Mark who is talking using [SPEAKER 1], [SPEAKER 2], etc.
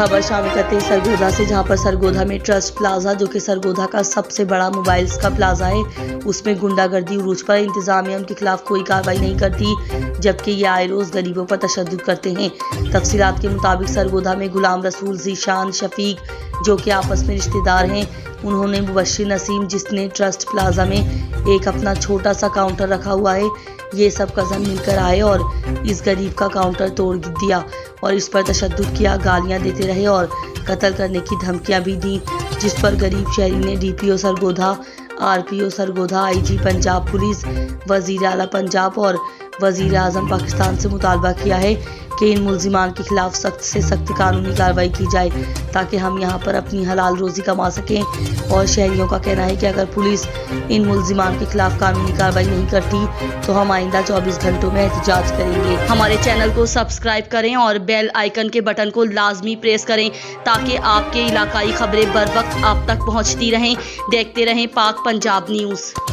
[SPEAKER 1] खबर शामिल करते हैं सरगोधा से, जहां पर सरगोधा में ट्रस्ट प्लाजा, जो कि सरगोधा का सबसे बड़ा मोबाइल्स का प्लाजा है, उसमें गुंडागर्दी उरूज पर। इंतजामिया उनके खिलाफ कोई कार्रवाई नहीं करती, जबकि ये आए रोज गरीबों पर तशद्दुद करते हैं। तफसीलात के मुताबिक सरगोधा में गुलाम रसूल, जीशान, शफीक, जो कि आपस में रिश्तेदार हैं, उन्होंने मुबश्शिर नसीम, जिसने ट्रस्ट प्लाजा में एक अपना छोटा सा काउंटर रखा हुआ है, ये सब कज़न मिलकर आए और इस गरीब का काउंटर तोड़ दिया और इस पर तशद्दुद किया, गालियां देते रहे और कत्ल करने की धमकियां भी दी, जिस पर गरीब शहरी ने DPO Sargodha, RPO Sargodha, IG Punjab police, वजीर आला पंजाब और वजीर आजम पाकिस्तान से मुतालबा किया है कि इन मुल्जिमान के खिलाफ सख्त से सख्त कानूनी कार्रवाई की जाए, ताकि हम यहाँ पर अपनी हलाल रोज़ी कमा सकें। और शहरियों का कहना है कि अगर पुलिस इन मुल्जिमान के खिलाफ कानूनी कार्रवाई नहीं करती तो हम आइंदा 24 घंटों में एहतजाज करेंगे। हमारे चैनल को सब्सक्राइब करें और बेल आइकन के बटन को लाजमी प्रेस करें, ताकि आपके इलाकाई खबरें बर वक्त आप तक पहुँचती रहें। देखते रहें पाक पंजाब न्यूज़।